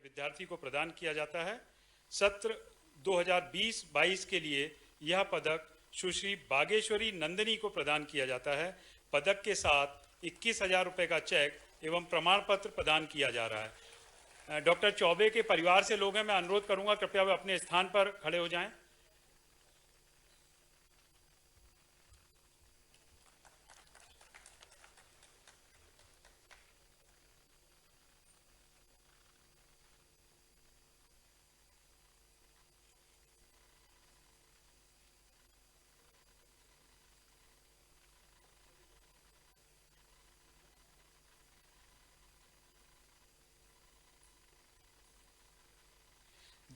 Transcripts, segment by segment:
विद्यार्थी को प्रदान किया जाता है। सत्र 2020-22 के लिए यह पदक सुश्री बागेश्वरी नंदिनी को प्रदान किया जाता है। पदक के साथ 21,000 रुपये का चेक एवं प्रमाण पत्र प्रदान किया जा रहा है। डॉक्टर चौबे के परिवार से लोग हैं, मैं अनुरोध करूंगा कृपया वे अपने स्थान पर खड़े हो जाएं।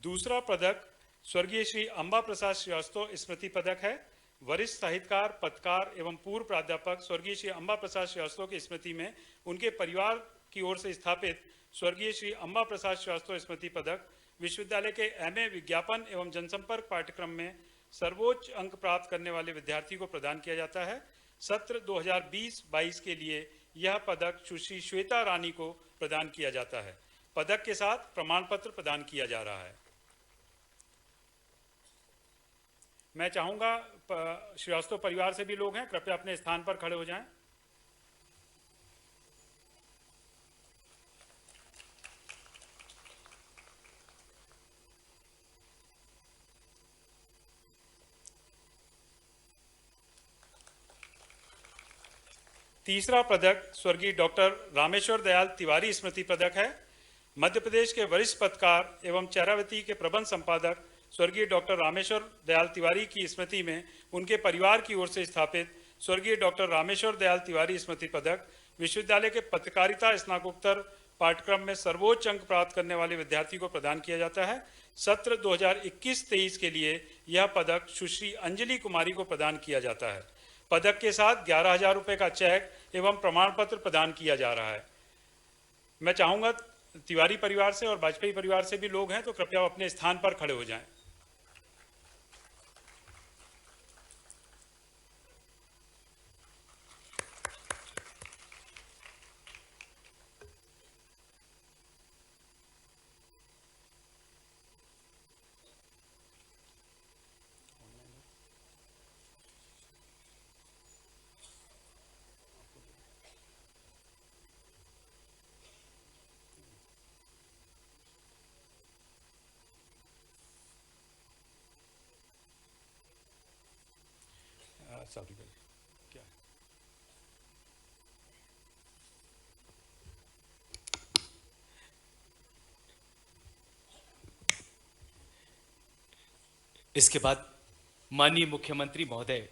दूसरा पदक स्वर्गीय श्री अंबा प्रसाद श्रीवास्तव स्मृति पदक है। वरिष्ठ साहित्यकार, पत्रकार एवं पूर्व प्राध्यापक स्वर्गीय श्री अंबा प्रसाद श्रीवास्तव की स्मृति में उनके परिवार की ओर से स्थापित स्वर्गीय श्री अंबा प्रसाद श्रीवास्तव स्मृति पदक विश्वविद्यालय के MA विज्ञापन एवं जनसंपर्क पाठ्यक्रम में सर्वोच्च अंक प्राप्त करने वाले विद्यार्थी को प्रदान किया जाता है। सत्र 2020-22 के लिए यह पदक सुश्री श्वेता रानी को प्रदान किया जाता है। पदक के साथ प्रमाण पत्र प्रदान किया जा रहा है। मैं चाहूंगा श्रीवास्तव परिवार से भी लोग हैं, कृपया अपने स्थान पर खड़े हो जाएं। तीसरा पदक स्वर्गीय डॉक्टर रामेश्वर दयाल तिवारी स्मृति पदक है। मध्य प्रदेश के वरिष्ठ पत्रकार एवं चेरावती के प्रबंध संपादक स्वर्गीय डॉक्टर रामेश्वर दयाल तिवारी की स्मृति में उनके परिवार की ओर से स्थापित स्वर्गीय डॉक्टर रामेश्वर दयाल तिवारी स्मृति पदक विश्वविद्यालय के पत्रकारिता स्नातकोत्तर पाठ्यक्रम में सर्वोच्च अंक प्राप्त करने वाले विद्यार्थी को प्रदान किया जाता है। सत्र 2021-23 के लिए यह पदक सुश्री अंजलि कुमारी को प्रदान किया जाता है। पदक के साथ 11,000 रुपये का चेक एवं प्रमाण पत्र प्रदान किया जा रहा है। मैं चाहूँगा तिवारी परिवार से और वाजपेयी परिवार से भी लोग हैं, तो कृपया अपने स्थान पर खड़े हो जाएं। क्या इसके बाद माननीय मुख्यमंत्री महोदय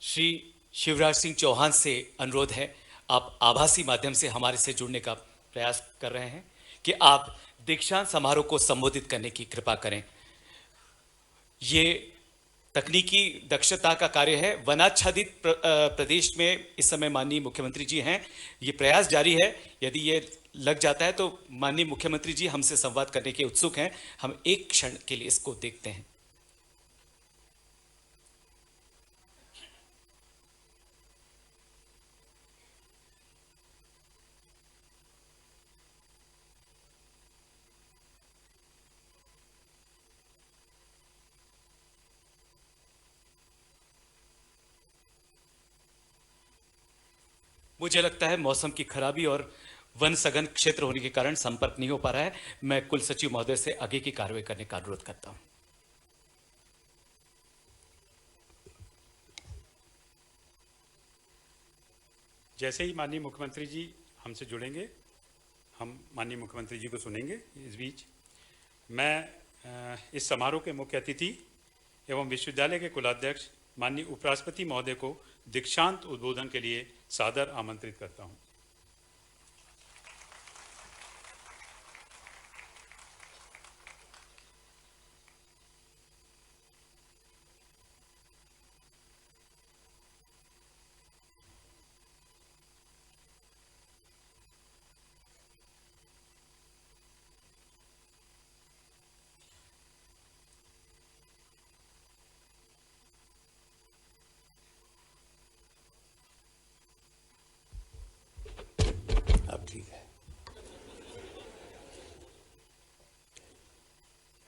श्री शिवराज सिंह चौहान से अनुरोध है, आप आभासी माध्यम से हमारे से जुड़ने का प्रयास कर रहे हैं कि आप दीक्षांत समारोह को संबोधित करने की कृपा करें। ये तकनीकी दक्षता का कार्य है। वनाच्छादित प्रदेश में इस समय माननीय मुख्यमंत्री जी हैं, ये प्रयास जारी है। यदि ये लग जाता है तो माननीय मुख्यमंत्री जी हमसे संवाद करने के उत्सुक हैं। हम एक क्षण के लिए इसको देखते हैं। मुझे लगता है मौसम की खराबी और वन सघन क्षेत्र होने के कारण संपर्क नहीं हो पा रहा है। मैं कुल सचिव महोदय से आगे की कार्रवाई करने का अनुरोध करता हूं। जैसे ही माननीय मुख्यमंत्री जी हमसे जुड़ेंगे, हम माननीय मुख्यमंत्री जी को सुनेंगे। इस बीच मैं इस समारोह के मुख्य अतिथि एवं विश्वविद्यालय के कुलाध्यक्ष माननीय उपराष्ट्रपति महोदय को दीक्षांत उद्बोधन के लिए सादर आमंत्रित करता हूं। अब ठीक है।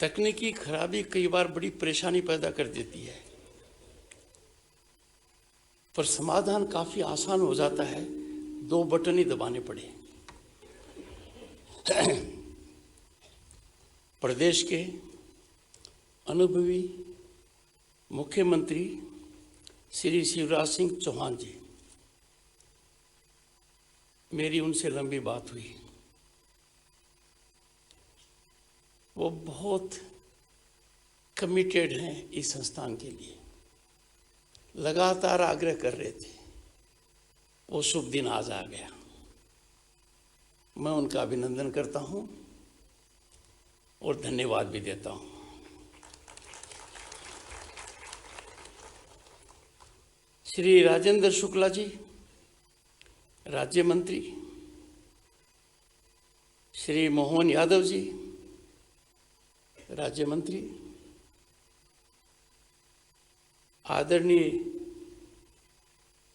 तकनीकी खराबी कई बार बड़ी परेशानी पैदा कर देती है, पर समाधान काफी आसान हो जाता है, 2 बटन ही दबाने पड़े। प्रदेश के अनुभवी मुख्यमंत्री श्री शिवराज सिंह चौहान जी, मेरी उनसे लंबी बात हुई। वो बहुत कमिटेड हैं इस संस्थान के लिए, लगातार आग्रह कर रहे थे। वो शुभ दिन आज आ गया। मैं उनका अभिनंदन करता हूं और धन्यवाद भी देता हूं। श्री राजेंद्र शुक्ला जी, राज्य मंत्री, श्री मोहन यादव जी, राज्य मंत्री, आदरणीय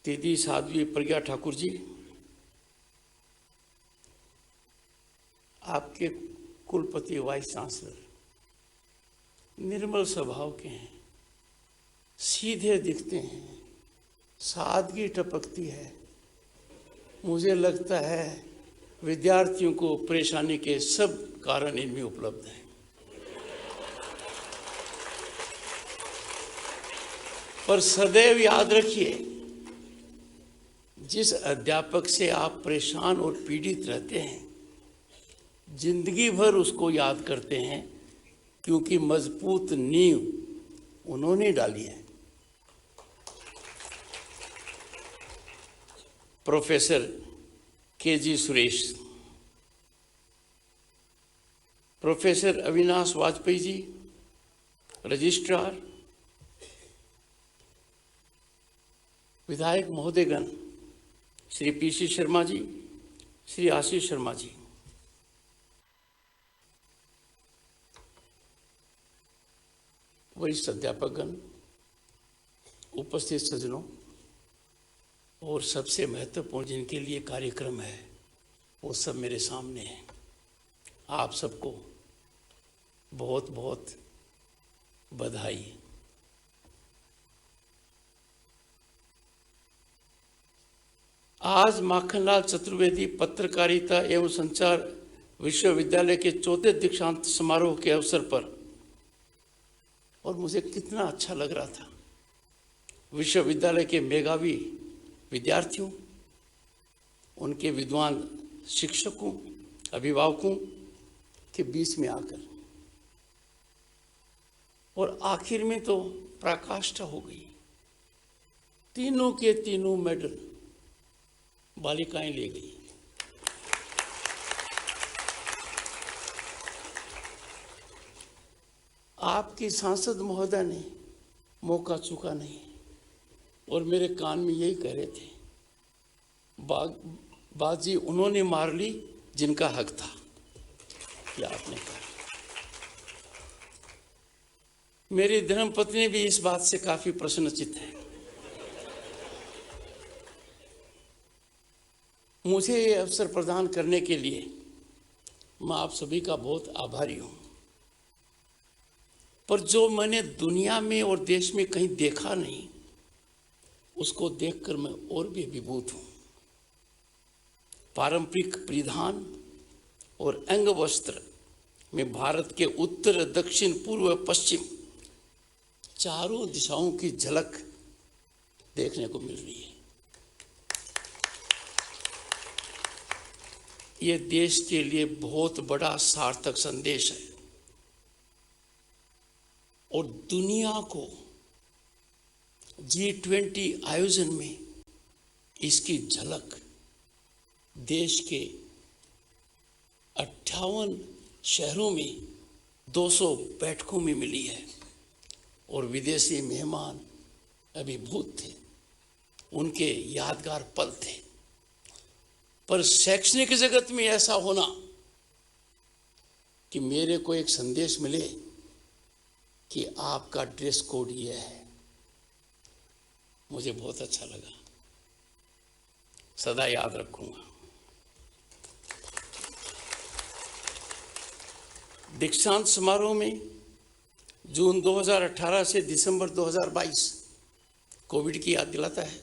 दीदी साध्वी प्रज्ञा ठाकुर जी, आपके कुलपति वाइस चांसलर निर्मल स्वभाव के हैं, सीधे दिखते हैं, सादगी टपकती है। मुझे लगता है विद्यार्थियों को परेशानी के सब कारण इनमें उपलब्ध हैं। पर सदैव याद रखिए, जिस अध्यापक से आप परेशान और पीड़ित रहते हैं, जिंदगी भर उसको याद करते हैं, क्योंकि मजबूत नींव उन्होंने डाली है। Professor K G. Suresh, professor Avinash Vajpayee ji, registrar, विधायक महोदयगण, श्री पी.सी. शर्मा जी, श्री आशीष शर्मा जी, वरिष्ठ अध्यापकगण, उपस्थित सज्जनों, और सबसे महत्वपूर्ण जिनके लिए कार्यक्रम है, वो सब मेरे सामने हैं। आप सबको बहुत बहुत बधाई। आज माखनलाल चतुर्वेदी पत्रकारिता एवं संचार विश्वविद्यालय के 4थे दीक्षांत समारोह के अवसर पर, और मुझे कितना अच्छा लग रहा था, विश्वविद्यालय के मेधावी विद्यार्थियों, उनके विद्वान शिक्षकों, अभिभावकों के बीच में आकर, और आखिर में तो पराकाष्ठा हो गई। तीनों के तीनों मेडल बालिकाएं ले गई। आपकी सांसद महोदय ने मौका चूका नहीं, और मेरे कान में यही कह रहे थे, बाजी उन्होंने मार ली जिनका हक था। क्या आपने कहा। मेरी धर्मपत्नी भी इस बात से काफी प्रसन्नचित्त है। मुझे ये अवसर प्रदान करने के लिए मैं आप सभी का बहुत आभारी हूं। पर जो मैंने दुनिया में और देश में कहीं देखा नहीं, उसको देखकर मैं और भी अभिभूत हूं। पारंपरिक परिधान और अंग वस्त्र में भारत के उत्तर, दक्षिण, पूर्व, पश्चिम चारों दिशाओं की झलक देखने को मिल रही है। ये देश के लिए बहुत बड़ा सार्थक संदेश है, और दुनिया को G20 आयोजन में इसकी झलक देश के 58 शहरों में 200 बैठकों में मिली है, और विदेशी मेहमान अभिभूत थे, उनके यादगार पल थे। पर शैक्षणिक जगत में ऐसा होना कि मेरे को एक संदेश मिले कि आपका ड्रेस कोड ये है, मुझे बहुत अच्छा लगा, सदा याद रखूंगा। दीक्षांत समारोह में जून 2018 से दिसंबर 2022 कोविड की याद दिलाता है।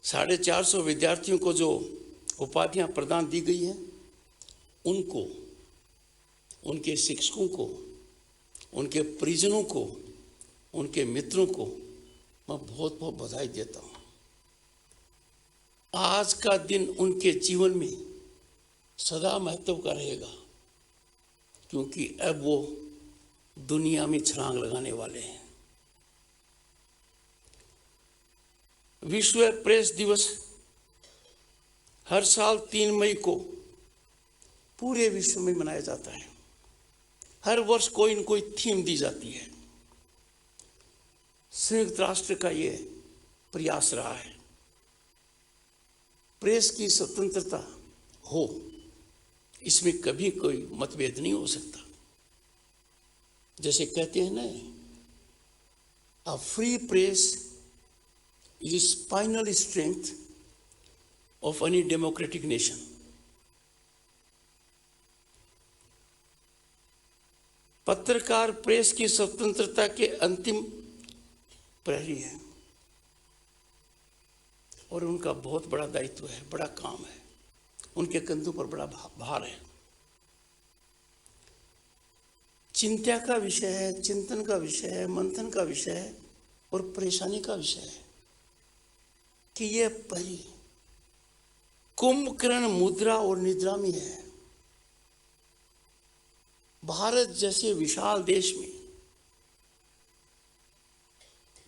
450 विद्यार्थियों को जो उपाधियां प्रदान दी गई हैं, उनको, उनके शिक्षकों को, उनके परिजनों को, उनके मित्रों को मैं बहुत बहुत बधाई देता हूं। आज का दिन उनके जीवन में सदा महत्व का रहेगा, क्योंकि अब वो दुनिया में छलांग लगाने वाले हैं। विश्व प्रेस दिवस हर साल 3 मई को पूरे विश्व में मनाया जाता है। हर वर्ष कोई न कोई थीम दी जाती है। संयुक्त राष्ट्र का ये प्रयास रहा है, प्रेस की स्वतंत्रता हो, इसमें कभी कोई मतभेद नहीं हो सकता। जैसे कहते हैं ना, a free press is spinal strength of any democratic nation. पत्रकार प्रेस की स्वतंत्रता के अंतिम प्रहरी है और उनका बहुत बड़ा दायित्व है, बड़ा काम है, उनके कंधों पर बड़ा भार है। चिंता का विषय है, चिंतन का विषय है, मंथन का विषय है और परेशानी का विषय है कि यह परी कुंभकर्ण मुद्रा और निद्रा में है। भारत जैसे विशाल देश में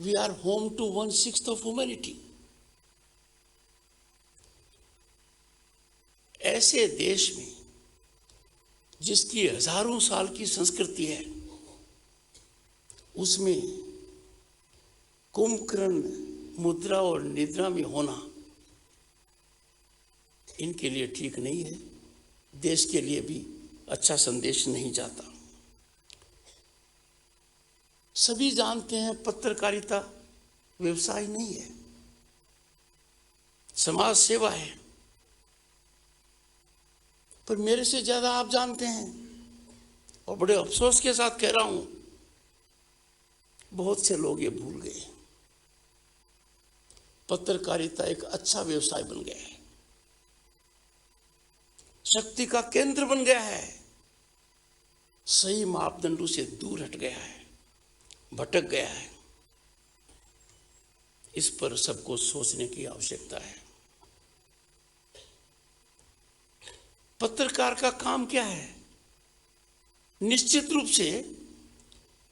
we are home to 1/6 of humanity. ऐसे देश में जिसकी हजारों साल की संस्कृति है, उसमें कुंभकर्ण मुद्रा और निद्रा में होना इनके लिए ठीक नहीं है, देश के लिए भी अच्छा संदेश नहीं जाता। सभी जानते हैं पत्रकारिता व्यवसाय नहीं है, समाज सेवा है। पर मेरे से ज्यादा आप जानते हैं, और बड़े अफसोस के साथ कह रहा हूं, बहुत से लोग ये भूल गए। पत्रकारिता एक अच्छा व्यवसाय बन गया है, शक्ति का केंद्र बन गया है, सही मापदंडों से दूर हट गया है, भटक गया है। इस पर सबको सोचने की आवश्यकता है। पत्रकार का काम क्या है? निश्चित रूप से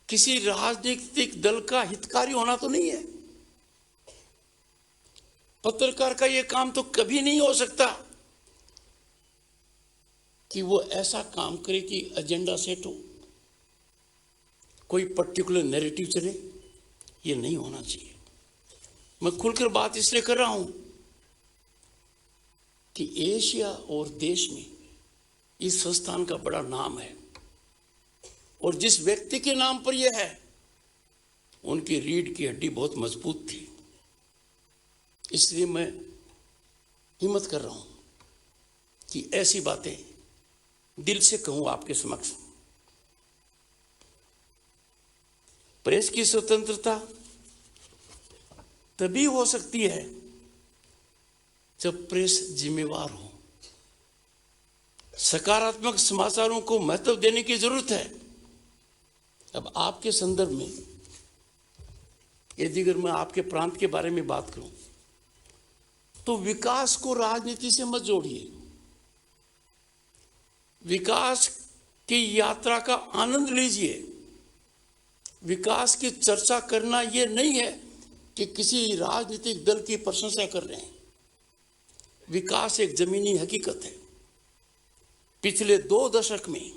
किसी राजनीतिक दल का हितकारी होना तो नहीं है। पत्रकार का यह काम तो कभी नहीं हो सकता कि वो ऐसा काम करे कि एजेंडा सेट हो, कोई पर्टिकुलर नैरेटिव चले। ये नहीं होना चाहिए। मैं खुलकर बात इसलिए कर रहा हूं कि एशिया और देश में इस संस्थान का बड़ा नाम है, और जिस व्यक्ति के नाम पर यह है, उनकी रीढ़ की हड्डी बहुत मजबूत थी। इसलिए मैं हिम्मत कर रहा हूं कि ऐसी बातें दिल से कहूं आपके समक्ष। प्रेस की स्वतंत्रता तभी हो सकती है जब प्रेस जिम्मेवार हो। सकारात्मक समाचारों को महत्व देने की जरूरत है। अब आपके संदर्भ में यदि अगर मैं आपके प्रांत के बारे में बात करूं, तो विकास को राजनीति से मत जोड़िए। विकास की यात्रा का आनंद लीजिए। विकास की चर्चा करना यह नहीं है कि किसी राजनीतिक दल की प्रशंसा कर रहे हैं। विकास एक जमीनी हकीकत है। पिछले 2 दशक में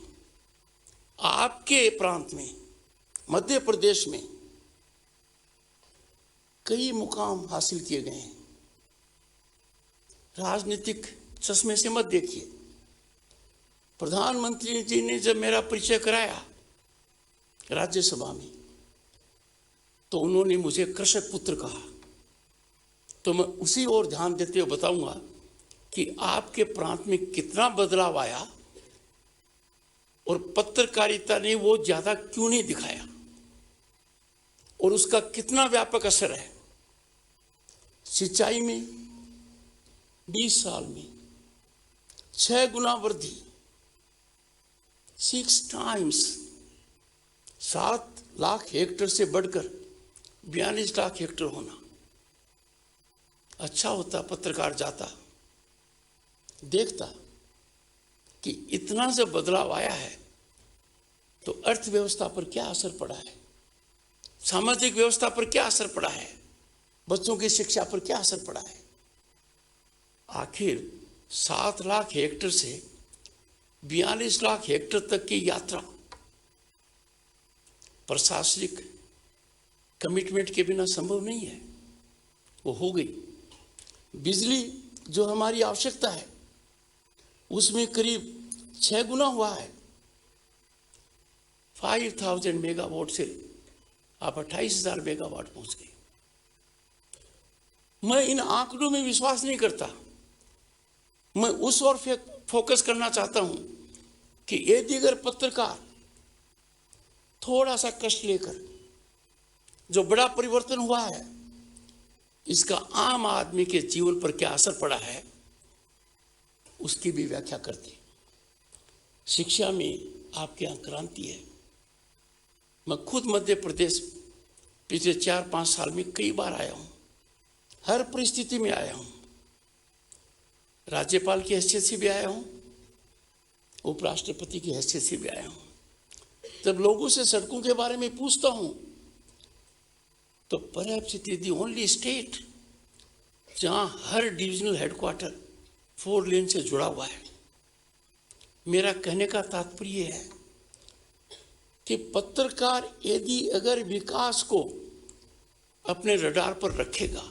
आपके प्रांत में, मध्य प्रदेश में कई मुकाम हासिल किए गए हैं। राजनीतिक चश्मे से मत देखिए। प्रधानमंत्री जी ने जब मेरा परिचय कराया राज्यसभा में, तो उन्होंने मुझे कृषक पुत्र कहा। तो मैं उसी ओर ध्यान देते हुए बताऊंगा कि आपके प्रांत में कितना बदलाव आया और पत्रकारिता ने वो ज्यादा क्यों नहीं दिखाया और उसका कितना व्यापक असर है। सिंचाई में 20 साल में 6 गुना वृद्धि, 6 टाइम्स, 7 लाख हेक्टेयर से बढ़कर 42 लाख हेक्टेयर होना। अच्छा होता पत्रकार जाता, देखता कि इतना जब बदलाव आया है तो अर्थव्यवस्था पर क्या असर पड़ा है, सामाजिक व्यवस्था पर क्या असर पड़ा है, बच्चों की शिक्षा पर क्या असर पड़ा है। आखिर 7 लाख हेक्टेयर से 42 लाख हेक्टेयर तक की यात्रा प्रशासनिक कमिटमेंट के बिना संभव नहीं है, वो हो गई। बिजली जो हमारी आवश्यकता है उसमें करीब 6 गुना हुआ है। 5000 मेगावाट से आप 28,000 मेगावाट पहुंच गए। मैं इन आंकड़ों में विश्वास नहीं करता। मैं उस ओर फोकस करना चाहता हूं कि यदि अगर पत्रकार थोड़ा सा कष्ट लेकर जो बड़ा परिवर्तन हुआ है इसका आम आदमी के जीवन पर क्या असर पड़ा है उसकी भी व्याख्या करते। शिक्षा में आपके यहाँ क्रांति है। मैं खुद मध्य प्रदेश पिछले 4-5 साल में कई बार आया हूँ, हर परिस्थिति में आया हूँ। राज्यपाल की हैसियत से भी आया हूँ, उपराष्ट्रपति की हैसियत से भी आया हूँ। जब लोगों से सड़कों के बारे में पूछता हूँ तो perhaps it is the only state जहाँ हर डिविजनल हेडक्वार्टर 4 लेन से जुड़ा हुआ है। मेरा कहने का तात्पर्य है कि पत्रकार यदि अगर विकास को अपने रडार पर रखेगा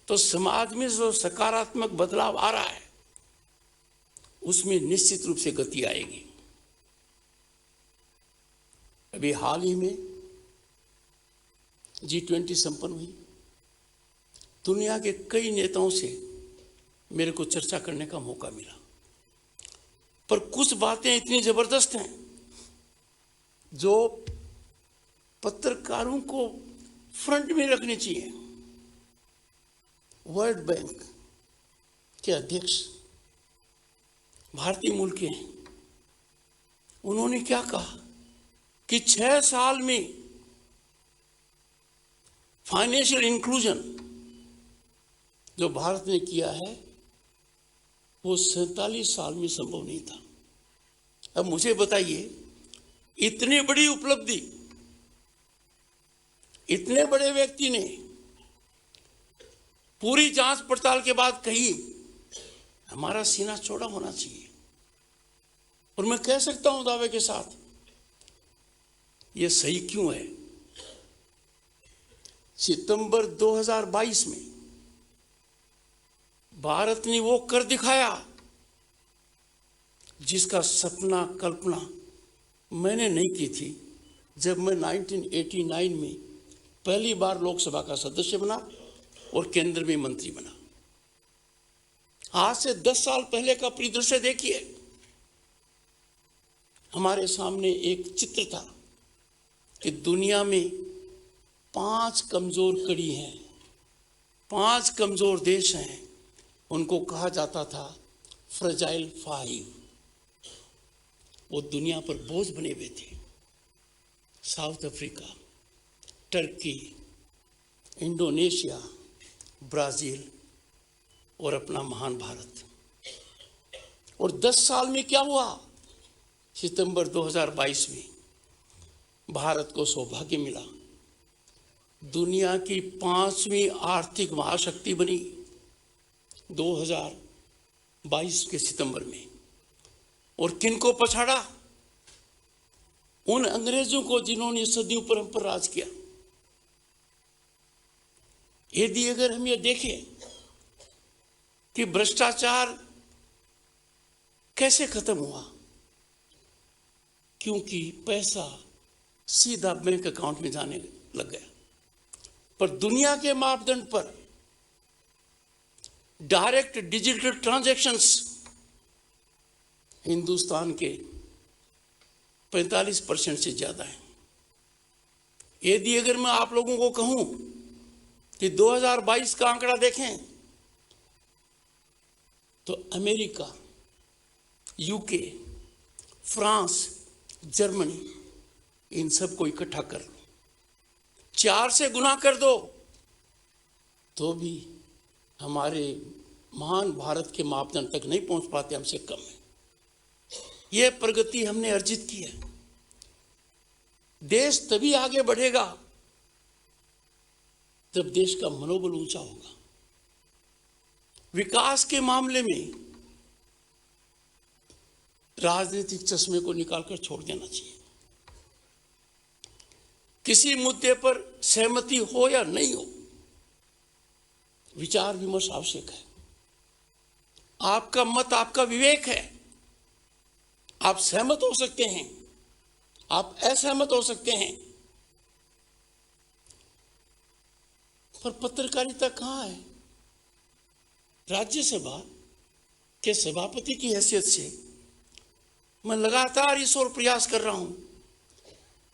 तो समाज में जो सकारात्मक बदलाव आ रहा है उसमें निश्चित रूप से गति आएगी। अभी हाल ही में G20 संपन्न हुई। दुनिया के कई नेताओं से मेरे को चर्चा करने का मौका मिला, पर कुछ बातें इतनी जबरदस्त हैं जो पत्रकारों को फ्रंट में रखनी चाहिए। वर्ल्ड बैंक के अध्यक्ष भारतीय मूल के हैं। उन्होंने क्या कहा कि 6 साल में फाइनेंशियल इंक्लूजन जो भारत ने किया है वो 47 साल में संभव नहीं था। अब मुझे बताइए, इतनी बड़ी उपलब्धि इतने बड़े व्यक्ति ने पूरी जांच पड़ताल के बाद कही, हमारा सीना चौड़ा होना चाहिए। और मैं कह सकता हूं दावे के साथ, यह सही क्यों है। सितंबर 2022 में भारत ने वो कर दिखाया जिसका सपना कल्पना मैंने नहीं की थी जब मैं 1989 में पहली बार लोकसभा का सदस्य बना और केंद्र में मंत्री बना। आज से 10 साल पहले का परिदृश्य देखिए। हमारे सामने एक चित्र था कि दुनिया में 5 कमजोर कड़ी हैं, 5 कमजोर देश हैं। उनको कहा जाता था फ्रेजाइल 5। वो दुनिया पर बोझ बने हुए थे। South Africa, Turkey, Indonesia, Brazil और अपना महान भारत। और 10 साल में क्या हुआ? सितंबर 2022 में भारत को सौभाग्य मिला, दुनिया की 5वीं आर्थिक महाशक्ति बनी 2022 के सितंबर में। और किनको पछाड़ा? उन अंग्रेजों को जिन्होंने सदियों पर हम पर राज किया। यदि अगर हम ये देखें कि भ्रष्टाचार कैसे खत्म हुआ, क्योंकि पैसा सीधा बैंक अकाउंट में जाने लग गया। पर दुनिया के मापदंड पर डायरेक्ट डिजिटल ट्रांजैक्शंस हिंदुस्तान के 45% से ज्यादा है। यदि अगर मैं आप लोगों को कहूं कि 2022 का आंकड़ा देखें तो अमेरिका, यूके, फ्रांस, जर्मनी, इन सबको इकट्ठा कर लो, 4 से गुना कर दो तो भी हमारे महान भारत के मापदंड तक नहीं पहुंच पाते, हमसे कम है। यह प्रगति हमने अर्जित की है। देश तभी आगे बढ़ेगा जब देश का मनोबल ऊंचा होगा। विकास के मामले में राजनीतिक चश्मे को निकालकर छोड़ देना चाहिए। किसी मुद्दे पर सहमति हो या नहीं हो, विचार विमर्श आवश्यक है। आपका मत आपका विवेक है। आप सहमत हो सकते हैं, आप असहमत हो सकते हैं, पर पत्रकारिता कहां है? राज्यसभा के सभापति की हैसियत से मैं लगातार इस ओर प्रयास कर रहा हूं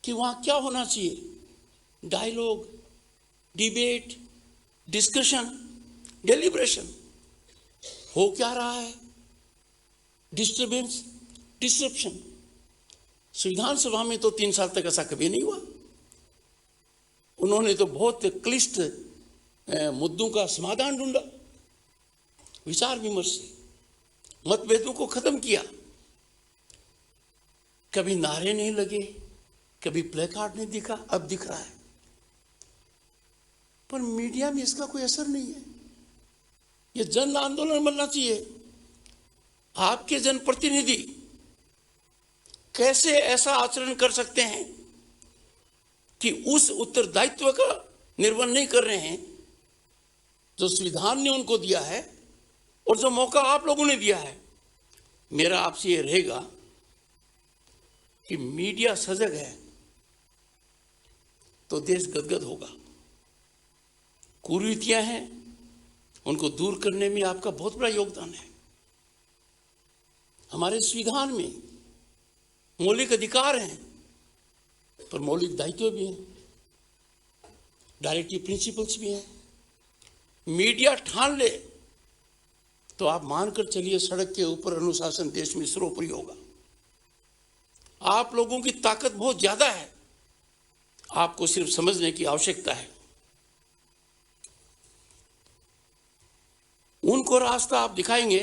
कि वहां क्या होना चाहिए। Dialogue, debate, discussion, deliberation. हो क्या रहा है? Disturbance, disruption. संविधान सभा में तो 3 साल तक ऐसा कभी नहीं हुआ। उन्होंने तो बहुत क्लिष्ट मुद्दों का समाधान ढूंढा, विचार विमर्श से मतभेदों को खत्म किया। कभी नारे नहीं लगे, कभी प्लेकार्ड नहीं दिखा, अब दिख रहा है। पर मीडिया में इसका कोई असर नहीं है। यह जन आंदोलन बनना चाहिए। आपके जनप्रतिनिधि कैसे ऐसा आचरण कर सकते हैं कि उस उत्तरदायित्व का निर्वहन नहीं कर रहे हैं जो संविधान ने उनको दिया है और जो मौका आप लोगों ने दिया है। मेरा आपसे यह रहेगा कि मीडिया सजग है तो देश गदगद होगा। कुरीतियां हैं, उनको दूर करने में आपका बहुत बड़ा योगदान है। हमारे संविधान में मौलिक अधिकार हैं, पर मौलिक दायित्व भी हैं, डायरेक्टिव प्रिंसिपल्स भी हैं। मीडिया ठान ले तो आप मानकर चलिए सड़क के ऊपर अनुशासन देश में सर्वोपरि होगा। आप लोगों की ताकत बहुत ज्यादा है, आपको सिर्फ समझने की आवश्यकता है। उनको रास्ता आप दिखाएंगे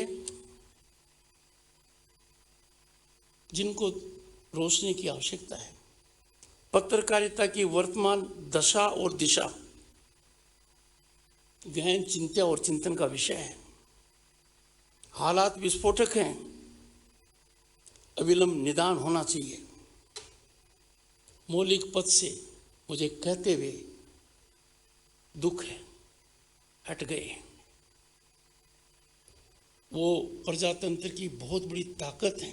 जिनको रोशनी की आवश्यकता है। पत्रकारिता की वर्तमान दशा और दिशा गहन चिंता और चिंतन का विषय है। हालात विस्फोटक हैं, अविलंब निदान होना चाहिए। मौलिक पद से मुझे कहते हुए दुख है, हट गए। वो प्रजातंत्र की बहुत बड़ी ताकत है।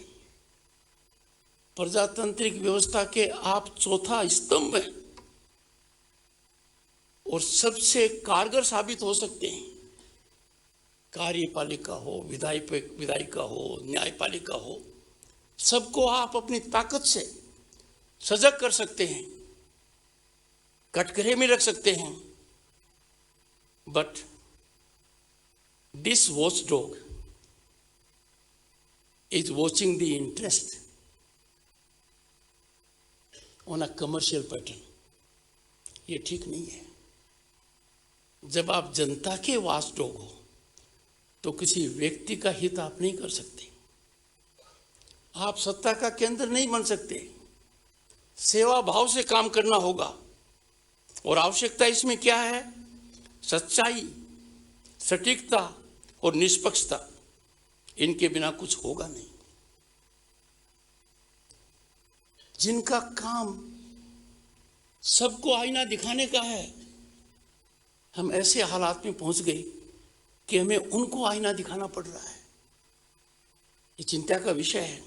प्रजातांत्रिक व्यवस्था के आप चौथा स्तंभ हैं और सबसे कारगर साबित हो सकते हैं। कार्यपालिका हो, विधायिका हो, न्यायपालिका हो, सबको आप अपनी ताकत से सजग कर सकते हैं, कटघरे में रख सकते हैं। But this watchdog is watching the interest on a commercial pattern। ये ठीक नहीं है। जब आप जनता के वॉचडॉग हो तो किसी व्यक्ति का हित आप नहीं कर सकते। आप सत्ता का केंद्र नहीं बन सकते। सेवा भाव से काम करना होगा। और आवश्यकता इसमें क्या है? सच्चाई, सटीकता और निष्पक्षता। इनके बिना कुछ होगा नहीं। जिनका काम सबको आईना दिखाने का है, हम ऐसे हालात में पहुंच गए कि हमें उनको आईना दिखाना पड़ रहा है। ये चिंता का विषय है।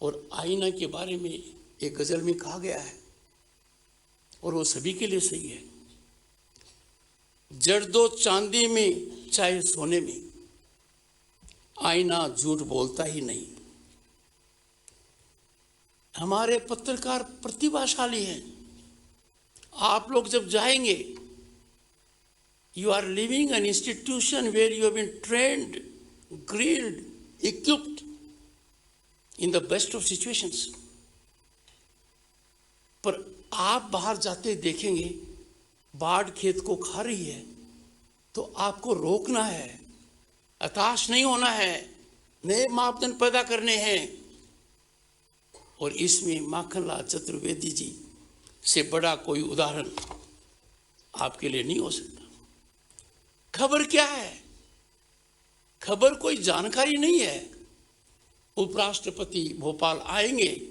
और आईना के बारे में एक गजल में कहा गया है, और वो सभी के लिए सही है। जड़ दो चांदी में चाहे सोने में, आईना झूठ बोलता ही नहीं। हमारे पत्रकार प्रतिभाशाली हैं। आप लोग जब जाएंगे, you are living an institution where you have been trained, grilled, equipped in the best of situations. पर आप बाहर जाते देखेंगे बाढ़ खेत को खा रही है, तो आपको रोकना है, हताश नहीं होना है, नए मापदंड पैदा करने हैं। और इसमें माखनलाल चतुर्वेदी जी से बड़ा कोई उदाहरण आपके लिए नहीं हो सकता। खबर क्या है? खबर कोई जानकारी नहीं है। उपराष्ट्रपति भोपाल आएंगे,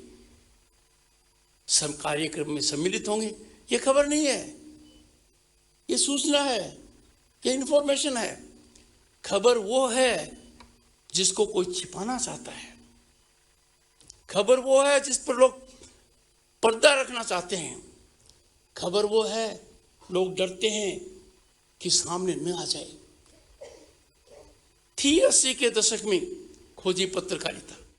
सब कार्यक्रम में सम्मिलित होंगे, ये खबर नहीं है, ये सूचना है, ये इंफॉर्मेशन है। खबर वो है जिसको कोई छिपाना चाहता है। खबर वो है जिस पर लोग पर्दा रखना चाहते हैं। खबर वो है लोग डरते हैं कि सामने न आ जाए। थी 80 के दशक में खोजी पत्रकारिता।